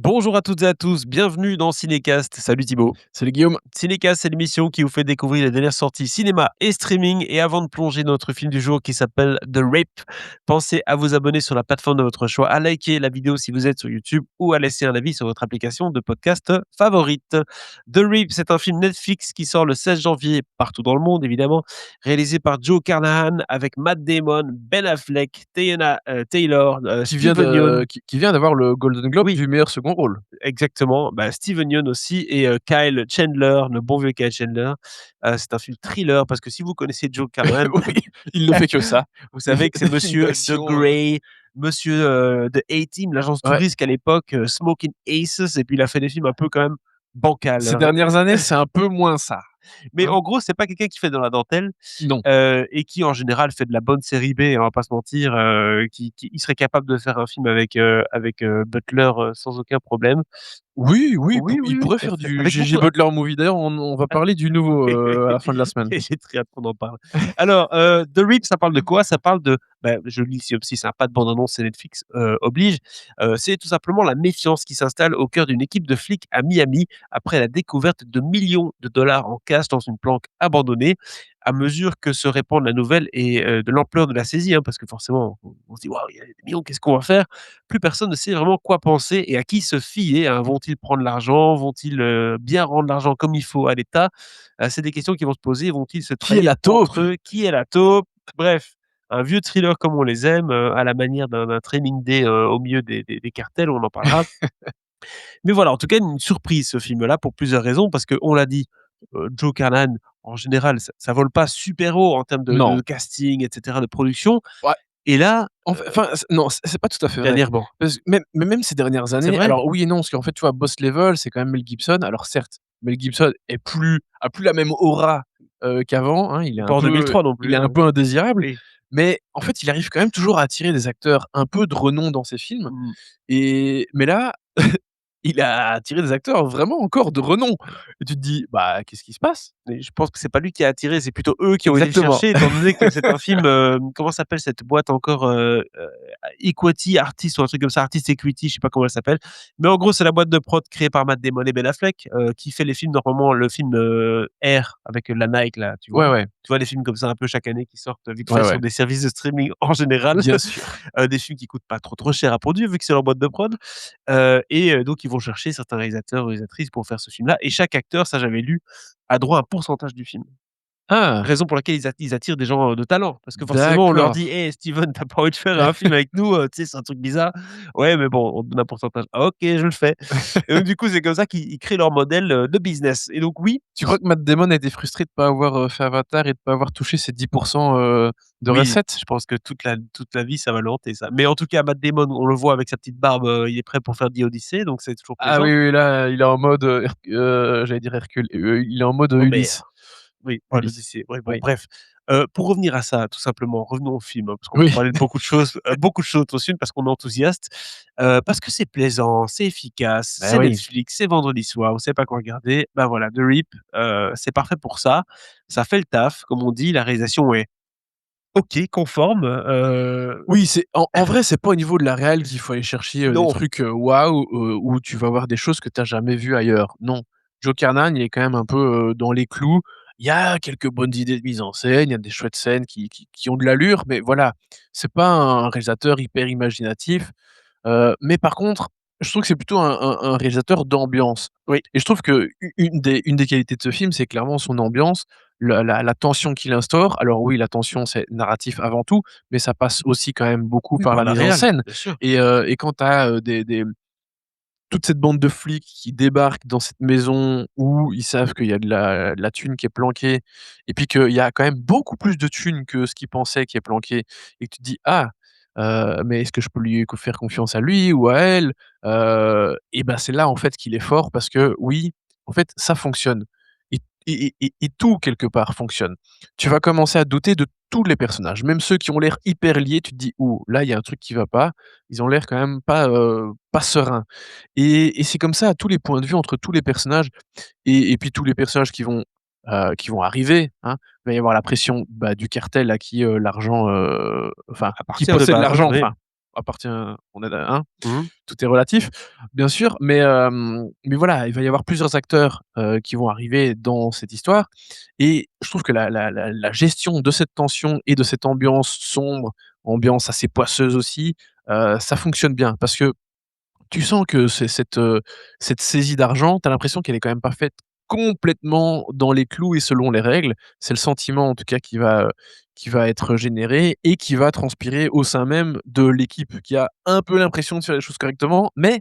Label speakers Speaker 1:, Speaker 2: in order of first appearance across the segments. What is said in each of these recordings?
Speaker 1: Bonjour à toutes et à tous, bienvenue dans Cinécast. Salut Thibaut.
Speaker 2: Salut Guillaume.
Speaker 1: Cinécast, c'est l'émission qui vous fait découvrir les dernières sorties cinéma et streaming. Et avant de plonger dans notre film du jour qui s'appelle The Rape, pensez à vous abonner sur la plateforme de votre choix, à liker la vidéo si vous êtes sur YouTube ou à laisser un avis sur votre application de podcast favorite. The Rape, c'est un film Netflix qui sort le 16 janvier partout dans le monde, évidemment, réalisé par Joe Carnahan avec Matt Damon, Ben Affleck, Teyana Taylor, Steven Yeun.
Speaker 2: Qui vient d'avoir le Golden Globe
Speaker 1: Oui,
Speaker 2: du meilleur second rôle.
Speaker 1: exactement, bah, Steven Yeun aussi et Kyle Chandler, le bon vieux Kyle Chandler. C'est un film thriller parce que si vous connaissez Joe Carnahan,
Speaker 2: Oui, il ne fait que ça.
Speaker 1: vous
Speaker 2: Des
Speaker 1: savez que c'est
Speaker 2: des films
Speaker 1: monsieur The
Speaker 2: d'action,
Speaker 1: Grey, monsieur, de A-Team, l'agence
Speaker 2: ouais.
Speaker 1: touriste à l'époque, Smoking Aces et puis il a fait des films un peu quand même bancals,
Speaker 2: Ces
Speaker 1: hein.
Speaker 2: dernières années, c'est un peu moins ça,
Speaker 1: Mais
Speaker 2: hein?
Speaker 1: en gros, c'est pas quelqu'un qui fait dans la dentelle,
Speaker 2: Non.
Speaker 1: et qui en général fait de la bonne série B, on va pas se mentir, qui il serait capable de faire un film avec Butler, sans aucun problème.
Speaker 2: Oui, oui,
Speaker 1: Oui,
Speaker 2: il
Speaker 1: oui, oui,
Speaker 2: pourrait
Speaker 1: tout à
Speaker 2: faire
Speaker 1: fait.
Speaker 2: du
Speaker 1: Avec
Speaker 2: GG
Speaker 1: beaucoup
Speaker 2: Butler Movie. D'ailleurs, on va parler du nouveau, à la fin de la semaine.
Speaker 1: J'ai très hâte qu'on en parle. Alors, The Reap, ça parle de quoi? Ça parle de, je lis le synopsis, hein, pas de bande annonce, c'est Netflix, oblige. C'est tout simplement la méfiance qui s'installe au cœur d'une équipe de flics à Miami après la découverte de millions de dollars en cash dans une planque abandonnée. À mesure que se répand la nouvelle et de l'ampleur de la saisie, hein, parce que forcément on se dit: «Waouh, il y a des millions, qu'est-ce qu'on va faire?» Plus personne ne sait vraiment quoi penser et à qui se fier, hein. Vont-ils prendre l'argent? Vont-ils, bien rendre l'argent comme il faut à l'État? C'est des questions qui vont se poser. Vont-ils se
Speaker 2: Qui est
Speaker 1: trahir
Speaker 2: la taupe?
Speaker 1: entre eux? Qui est la taupe? Bref, un vieux thriller comme on les aime, à la manière d'un Training Day, au milieu des cartels, on en parlera. Mais voilà, en tout cas, une surprise ce film-là pour plusieurs raisons parce qu'on l'a dit, Joe Carnahan, en général, ça vole pas super haut en termes de
Speaker 2: Non.
Speaker 1: casting et cetera, de production
Speaker 2: Ouais,
Speaker 1: et là,
Speaker 2: enfin, non, c'est pas tout à fait vrai.
Speaker 1: dernièrement,
Speaker 2: Parce que même ces dernières
Speaker 1: c'est
Speaker 2: années,
Speaker 1: vrai?
Speaker 2: alors oui et non, parce qu'en fait, tu vois, Boss Level, c'est quand même Mel Gibson. Alors certes, Mel Gibson a plus la même aura, qu'avant, hein.
Speaker 1: C'est pas en 2003 non
Speaker 2: Il
Speaker 1: plus,
Speaker 2: est un
Speaker 1: hein.
Speaker 2: peu indésirable,
Speaker 1: Oui.
Speaker 2: mais en fait, il arrive quand même toujours à attirer des acteurs un peu de renom dans ses films.
Speaker 1: Mmh.
Speaker 2: Mais là, il a attiré des acteurs vraiment encore de renom et tu te dis: «Bah, qu'est-ce qui se passe?»
Speaker 1: Mais je pense que c'est pas lui qui a attiré, c'est plutôt eux qui ont été le
Speaker 2: Exactement.
Speaker 1: chercher étant donné que c'est un film, comment s'appelle cette boîte encore, Equity Artists ou un truc comme ça, Artist Equity, je sais pas comment elle s'appelle. Mais en gros, c'est la boîte de prod créée par Matt Damon et Ben Affleck, qui fait les films normalement le film, Air avec la Nike là, tu vois?
Speaker 2: Ouais, ouais,
Speaker 1: Tu vois les films comme ça un peu chaque année qui sortent vite
Speaker 2: ouais,
Speaker 1: fait
Speaker 2: ouais,
Speaker 1: sur des services de streaming en général,
Speaker 2: bien sûr.
Speaker 1: des films qui coûtent pas trop cher à produire vu que c'est leur boîte de prod, donc ils vont chercher certains réalisateurs ou réalisatrices pour faire ce film-là et chaque acteur, ça j'avais lu, a droit à un pourcentage du film.
Speaker 2: Ah!
Speaker 1: Raison pour laquelle ils attirent des gens, de talent. Parce que forcément on leur
Speaker 2: D'accord.
Speaker 1: dit: «Hey Steven, tu pas envie de faire un film avec nous, tu sais, c'est un truc bizarre?» «Ouais, mais bon, on te donne un pourcentage». «Ah OK, je le fais» et donc du coup, c'est comme ça qu'ils créent leur modèle, de business et donc oui,
Speaker 2: Tu crois que Matt Damon a été frustré de pas avoir, fait Avatar et de pas avoir touché ses 10 de
Speaker 1: oui,
Speaker 2: recettes?
Speaker 1: je pense que toute la vie, ça va le hanter ça. Mais en tout cas, Matt Damon, on le voit avec sa petite barbe, il est prêt pour faire The Odyssey, donc c'est toujours
Speaker 2: Ah
Speaker 1: plaisant.
Speaker 2: oui, oui, là, il est en mode, j'allais dire Hercule, il est en mode, Ulysse.
Speaker 1: Homère. Oui, pas
Speaker 2: Ulysse.
Speaker 1: l'Odyssée. Ouais, bon
Speaker 2: Oui.
Speaker 1: bref, pour revenir à ça, tout simplement, revenons au film, hein, parce qu'on peut
Speaker 2: Oui.
Speaker 1: parler de beaucoup de choses autour de ce film parce qu'on est enthousiaste, parce que c'est plaisant, c'est efficace,
Speaker 2: Bah
Speaker 1: c'est
Speaker 2: oui.
Speaker 1: Netflix, c'est vendredi soir, vous savez pas quoi regarder, bah voilà, The Reap, c'est parfait pour ça. Ça fait le taf, comme on dit, la réalisation est OK, conforme,
Speaker 2: Oui, c'est en vrai, c'est pas au niveau de la réal qu'il faut aller chercher, des
Speaker 1: non,
Speaker 2: trucs, waouh, où tu vas voir des choses que tu as jamais vues ailleurs. Non. Joe Carnahan, il est quand même un peu, dans les clous. Il y a quelques bonnes idées de mise en scène, il y a des chouettes scènes qui ont de l'allure, mais voilà, c'est pas un réalisateur hyper imaginatif. Mais par contre, je trouve que c'est plutôt un réalisateur d'ambiance
Speaker 1: oui,
Speaker 2: et je trouve que une des qualités de ce film, c'est clairement son ambiance, la tension qu'il instaure. Alors oui, la tension, c'est narratif avant tout, mais ça passe aussi quand même beaucoup
Speaker 1: oui,
Speaker 2: par
Speaker 1: par
Speaker 2: la
Speaker 1: la
Speaker 2: mise en
Speaker 1: réal,
Speaker 2: scène
Speaker 1: bien sûr.
Speaker 2: et quand tu as, des toute cette bande de flics qui débarquent dans cette maison où ils savent qu'il y a de la thune qui est planquée et puis qu'il y a quand même beaucoup plus de thune que ce qu'ils pensaient qui est planqué et que tu te dis: «Ah, mais est-ce que je peux lui co faire confiance à lui ou à elle?» Et ben, c'est là, en fait, qu'il est fort parce que oui, en fait, ça fonctionne et tout quelque part fonctionne. Tu vas commencer à douter de tous les personnages, même ceux qui ont l'air hyper liés, tu te dis: «Ouh, là, il y a un truc qui va pas». Ils ont l'air quand même pas sereins. Et c'est comme ça à tous les points de vue, entre tous les personnages et puis tous les personnages qui vont arriver, hein. Il va y avoir la pression, bah, du cartel à qui, l'argent, enfin, qui
Speaker 1: À partir de
Speaker 2: possède
Speaker 1: base, hein,
Speaker 2: l'argent,
Speaker 1: oui.
Speaker 2: enfin, appartient on est là, hein,
Speaker 1: Mmh.
Speaker 2: tout est relatif, bien sûr, mais voilà, il va y avoir plusieurs acteurs, qui vont arriver dans cette histoire et je trouve que la gestion de cette tension et de cette ambiance sombre, ambiance assez poisseuse aussi, ça fonctionne bien parce que tu sens que c'est cette saisie d'argent, tu as l'impression qu'elle est quand même pas faite complètement dans les clous et selon les règles. C'est le sentiment en tout cas qui va être généré et qui va transpirer au sein même de l'équipe qui a un peu l'impression de faire les choses correctement, mais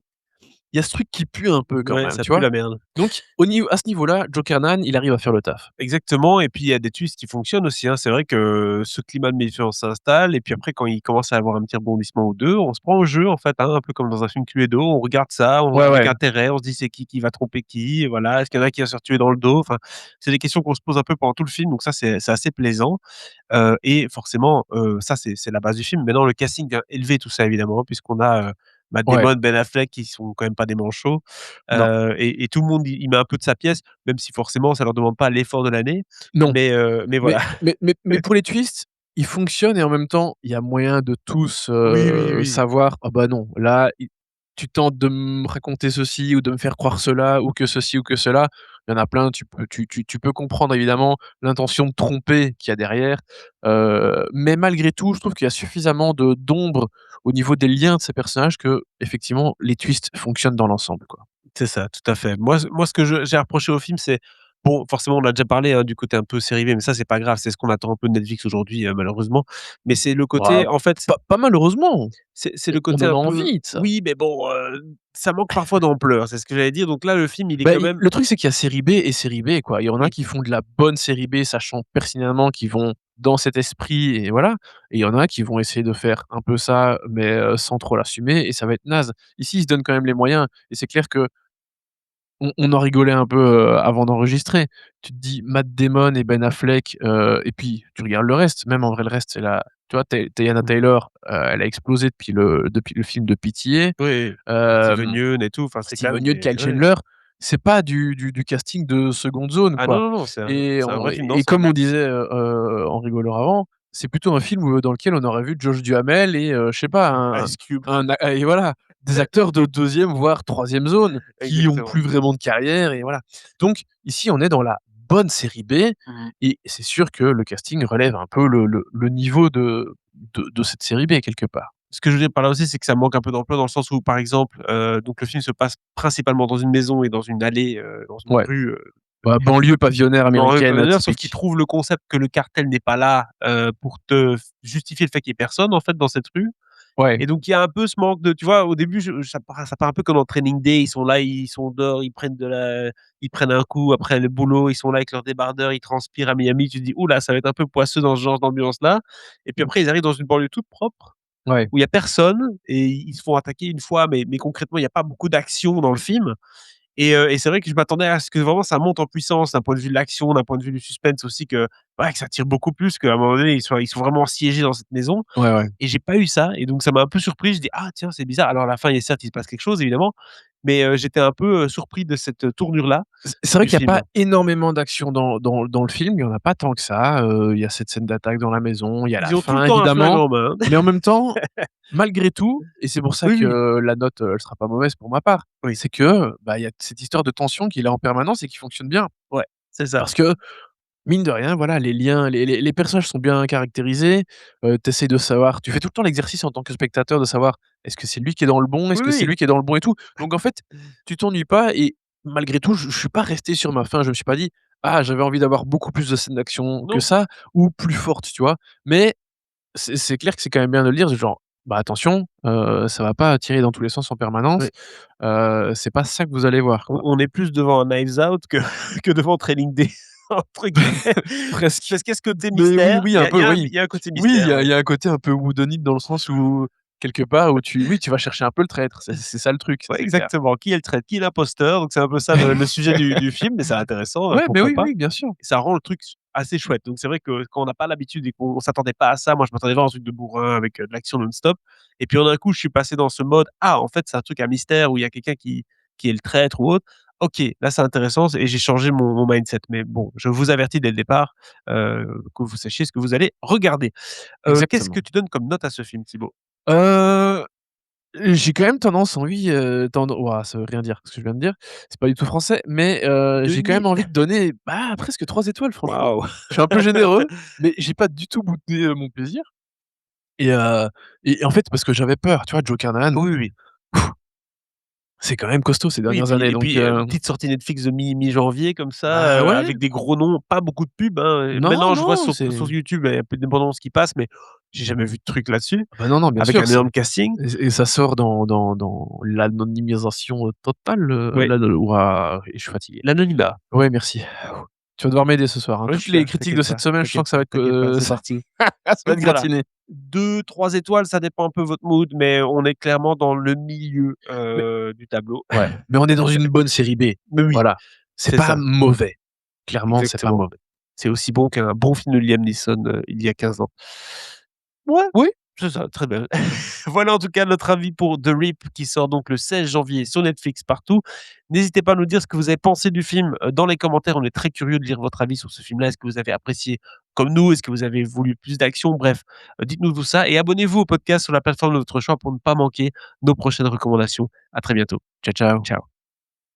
Speaker 2: il y a ce truc qui pue un peu quand
Speaker 1: Ouais,
Speaker 2: même,
Speaker 1: ça
Speaker 2: tu
Speaker 1: pue
Speaker 2: vois?
Speaker 1: la merde.
Speaker 2: Donc au niveau à ce niveau-là, Joe Kernan, il arrive à faire le taf.
Speaker 1: Exactement et puis il y a des twists qui fonctionnent aussi, hein. C'est vrai que ce climat de méfiance s'installe et puis après quand il commence à avoir un petit rebondissement ou 2, on se prend au jeu en fait, hein, un peu comme dans un film Cluedo. On regarde ça, on
Speaker 2: Ouais,
Speaker 1: avec
Speaker 2: ouais.
Speaker 1: intérêt, on se dit: «C'est qui va tromper qui?» Et voilà. Est-ce qu'il y en a qui va se faire tuer dans le dos? Enfin, c'est des questions qu'on se pose un peu pendant tout le film, donc ça c'est assez plaisant, et forcément, ça c'est la base du film. Maintenant le casting vient élever tout ça évidemment, puisqu'on a, Matt
Speaker 2: Ouais.
Speaker 1: Damon, Ben Affleck qui sont quand même pas des manchots,
Speaker 2: Non.
Speaker 1: et tout le monde y met un peu de sa pièce, même si forcément ça leur demande pas l'effort de l'année,
Speaker 2: Non.
Speaker 1: mais voilà.
Speaker 2: Mais pour les twists, ils fonctionnent et en même temps, il y a moyen de tous,
Speaker 1: Oui, oui, oui.
Speaker 2: savoir: «Ah bah non, là, i tu tentes de me raconter ceci ou de me faire croire cela ou que ceci ou que cela». Il y en a plein, tu peux comprendre évidemment l'intention de tromper qu'il y a derrière, mais malgré tout, je trouve qu'il y a suffisamment de d'ombre au niveau des liens de ces personnages qu'effectivement les twists fonctionnent dans l'ensemble, quoi.
Speaker 1: C'est ça, tout à fait. Moi ce que j'ai reproché au film, c'est bon, forcément on a déjà parlé, hein, du côté un peu série B, mais ça c'est pas grave, c'est ce qu'on attend un peu de Netflix aujourd'hui, malheureusement. Mais c'est le
Speaker 2: Bah,
Speaker 1: côté en fait,
Speaker 2: pas malheureusement,
Speaker 1: c'est le
Speaker 2: on
Speaker 1: côté
Speaker 2: en
Speaker 1: un
Speaker 2: a
Speaker 1: peu
Speaker 2: envie de ça.
Speaker 1: oui, mais bon, ça manque parfois d'ampleur, c'est ce que j'allais dire. Donc là, le film, il est
Speaker 2: Bah,
Speaker 1: quand
Speaker 2: i
Speaker 1: même
Speaker 2: le truc, c'est qu'il y a série B et série B, quoi. Il y en a
Speaker 1: oui,
Speaker 2: qui font de la bonne série B, sachant pertinemment qu'ils vont dans cet esprit et voilà, et il y en a qui vont essayer de faire un peu ça, mais sans trop l'assumer et ça va être naze. Ici, ils se donnent quand même les moyens et c'est clair qu'on on en rigolait un peu, avant d'enregistrer. Tu te dis Matt Damon et Ben Affleck, et puis tu regardes le reste, même en vrai le reste, c'est la tu vois, Teyana
Speaker 1: mmh,
Speaker 2: Taylor, elle a explosé depuis le film de Pitié.
Speaker 1: oui, Steven
Speaker 2: Hem
Speaker 1: Yeun et tout, enfin c'est quand
Speaker 2: Steven
Speaker 1: même
Speaker 2: Yeun,
Speaker 1: des
Speaker 2: Kyle
Speaker 1: ouais.
Speaker 2: Chandler, c'est pas du casting de seconde zone,
Speaker 1: Ah non,
Speaker 2: quoi,
Speaker 1: non, non, c'est un
Speaker 2: et
Speaker 1: c'est un
Speaker 2: on
Speaker 1: vrai film
Speaker 2: et
Speaker 1: d'ensemble.
Speaker 2: comme on disait, en rigolant avant, c'est plutôt un film, dans lequel on aurait vu Josh Duhamel et je sais pas,
Speaker 1: Ice Cube,
Speaker 2: un a et voilà, des acteurs de deuxième voire troisième zone qui ont
Speaker 1: exactement.
Speaker 2: plus vraiment de carrière et voilà. Donc ici, on est dans la bonne série B
Speaker 1: Mmh.
Speaker 2: et c'est sûr que le casting relève un peu le niveau de cette série B quelque part.
Speaker 1: Ce que je veux dire par là aussi, c'est que ça manque un peu d'ampleur dans le sens où, par exemple, donc le film se passe principalement dans une maison et dans une allée, dans une
Speaker 2: Ouais,
Speaker 1: rue,
Speaker 2: bah, banlieue pavillonnaire
Speaker 1: dans un
Speaker 2: américaine,
Speaker 1: pavillonnaire, sauf qu'ils
Speaker 2: typique.
Speaker 1: trouvent le concept que le cartel n'est pas là, pour te f justifier le fait qu'il y ait personne, en fait, dans cette rue.
Speaker 2: Ouais.
Speaker 1: Et donc il y a un peu ce manque de tu vois, au début, ça part un peu comme dans Training Day, ils sont là, ils sont dehors, ils prennent un coup après le boulot, ils sont là avec leurs débardeurs, ils transpirent à Miami. Tu te dis: «Ouh là, ça va être un peu poisseux dans ce genre d'ambiance-là». Et puis après, ils arrivent dans une banlieue toute propre
Speaker 2: Ouais.
Speaker 1: où il y a personne et ils se font attaquer une fois, mais concrètement, il y a pas beaucoup d'action dans le film. Et c'est vrai que je m'attendais à ce que vraiment ça monte en puissance d'un point de vue de l'action, d'un point de vue du suspense aussi, que ouais, que ça tire beaucoup plus, qu'à un moment donné, ils sont vraiment siégés dans cette maison.
Speaker 2: Ouais, ouais.
Speaker 1: Et j'ai pas eu ça et donc ça m'a un peu surpris. Je dis: «Ah tiens, c'est bizarre». Alors à la fin, certes, il se passe quelque chose évidemment, mais j'étais un peu, surpris de cette, tournure-là
Speaker 2: C'est vrai
Speaker 1: du
Speaker 2: qu'il y a
Speaker 1: film.
Speaker 2: pas énormément d'action dans le film, il y en a pas tant que ça, il y a cette scène d'attaque dans la maison, il y a la
Speaker 1: Ils ont tout le
Speaker 2: fin
Speaker 1: temps un flingue
Speaker 2: évidemment,
Speaker 1: en main.
Speaker 2: mais en même temps, malgré tout et c'est pour ça
Speaker 1: Oui, oui,
Speaker 2: que la note, elle sera pas mauvaise pour ma part,
Speaker 1: oui,
Speaker 2: c'est que, bah, il y a cette histoire de tension qui est là en permanence et qui fonctionne bien.
Speaker 1: ouais, c'est ça.
Speaker 2: Parce que mine de rien, voilà, les liens, les personnages sont bien caractérisés, tu essaies de savoir tu fais tout le temps l'exercice en tant que spectateur de savoir: est-ce que c'est lui qui est dans le bon? Est-ce
Speaker 1: Oui,
Speaker 2: que c'est
Speaker 1: oui.
Speaker 2: lui qui est dans le bon et tout? Donc en fait, tu t'ennuies pas et malgré tout, je suis pas resté sur ma faim. Je me suis pas dit: «Ah, j'avais envie d'avoir beaucoup plus de scènes d'action que
Speaker 1: Non.
Speaker 2: ça ou plus fortes», tu vois? Mais c'est clair que c'est quand même bien de le dire, genre: «Bah, attention, ça va pas tirer dans tous les sens en permanence,
Speaker 1: Oui.
Speaker 2: c'est pas ça que vous allez voir, quoi».
Speaker 1: On est plus devant un Knives Out que que devant Training Day entre guillemets.
Speaker 2: Presque.
Speaker 1: Parce qu'il y a ce côté
Speaker 2: Mais oui,
Speaker 1: mystère,
Speaker 2: oui, un peu, oui.
Speaker 1: il y a un côté
Speaker 2: Oui,
Speaker 1: mystère, ouais.
Speaker 2: il y a un côté un peu whodunit dans le sens où, quelque part, où tu vas chercher un peu le traître. C'est ça le truc, ça
Speaker 1: Ouais,
Speaker 2: c'est clair.
Speaker 1: exactement. Qui est le traître? Qui est l'imposteur? Donc c'est un peu ça le sujet du film, mais c'est intéressant,
Speaker 2: Ouais, beh,
Speaker 1: pourquoi
Speaker 2: oui,
Speaker 1: pas?
Speaker 2: oui, bien sûr.
Speaker 1: Ça rend le truc assez chouette. Donc c'est vrai que quand on n'a pas l'habitude et qu'on s'attendait pas à ça, moi je m'attendais vraiment à un truc de bourrin avec, de l'action non-stop et puis en un coup je suis passé dans ce mode: «Ah en fait c'est un truc à mystère où il y a quelqu'un qui est le traître ou autre». OK, là c'est intéressant et j'ai changé mon mindset. Mais bon, je vous avertis dès le départ, que vous sachiez ce que vous allez regarder. Qu'est-ce que
Speaker 2: Exactement.
Speaker 1: tu donnes comme note à ce film, Thibaut?
Speaker 2: J'ai quand même tendance envie, ouah, ça veut rien dire ce que je viens de dire, c'est pas du tout français, mais j'ai quand
Speaker 1: Demi?
Speaker 2: même envie de donner, bah, presque 3 étoiles franchement.
Speaker 1: Waouh!
Speaker 2: Je suis un peu généreux, mais j'ai pas du tout boudé, mon plaisir et en fait parce que j'avais peur, tu vois? Joe Carnahan,
Speaker 1: Oui, oui.
Speaker 2: c'est quand même costaud ces
Speaker 1: Oui
Speaker 2: dernières années donc
Speaker 1: petite sortie Netflix de mi-janvier comme ça,
Speaker 2: bah, ouais,
Speaker 1: avec des gros noms, pas beaucoup de pubs, hein, et
Speaker 2: non,
Speaker 1: maintenant je vois
Speaker 2: non,
Speaker 1: sur
Speaker 2: c'est
Speaker 1: YouTube, il y a peu de bandes qui passent, mais j'ai jamais vu de truc là-dessus,
Speaker 2: bah, non, non, bien
Speaker 1: avec
Speaker 2: sûr,
Speaker 1: un
Speaker 2: c'est
Speaker 1: énorme casting.
Speaker 2: et ça sort dans l'anonymisation, totale,
Speaker 1: Ouais,
Speaker 2: là de ouah et je suis fatigué.
Speaker 1: l'anonymat.
Speaker 2: Ouais, merci. Tu vas devoir m'aider ce soir, hein.
Speaker 1: Ouais, je
Speaker 2: Toutes
Speaker 1: suis
Speaker 2: les
Speaker 1: là,
Speaker 2: critiques de cette semaine, je sens que ça va être,
Speaker 1: t'inquiète pas, c'est
Speaker 2: ça
Speaker 1: parti.
Speaker 2: va être
Speaker 1: Donc voilà,
Speaker 2: gratiné.
Speaker 1: 2-3 étoiles, ça dépend un peu votre mood, mais on est clairement dans le milieu,
Speaker 2: Mais
Speaker 1: du tableau.
Speaker 2: ouais, mais on est dans une bonne série B.
Speaker 1: Mais oui,
Speaker 2: Voilà. C'est
Speaker 1: c'est
Speaker 2: pas
Speaker 1: ça,
Speaker 2: mauvais. Clairement, c'est pas
Speaker 1: exactement.
Speaker 2: mauvais.
Speaker 1: C'est aussi bon qu'un bon film de Liam Neeson, il y a 15 ans. Ouais,
Speaker 2: Oui,
Speaker 1: c'est ça, très bien. Voilà en tout cas notre avis pour The Rip qui sort donc le 16 janvier sur Netflix partout. N'hésitez pas à nous dire ce que vous avez pensé du film, dans les commentaires. On est très curieux de lire votre avis sur ce film-là. Est-ce que vous avez apprécié comme nous? Est-ce que vous avez voulu plus d'action? Bref, dites-nous tout ça et abonnez-vous au podcast sur la plateforme de votre choix pour ne pas manquer nos prochaines recommandations. À très bientôt.
Speaker 2: ciao, ciao.
Speaker 1: Ciao.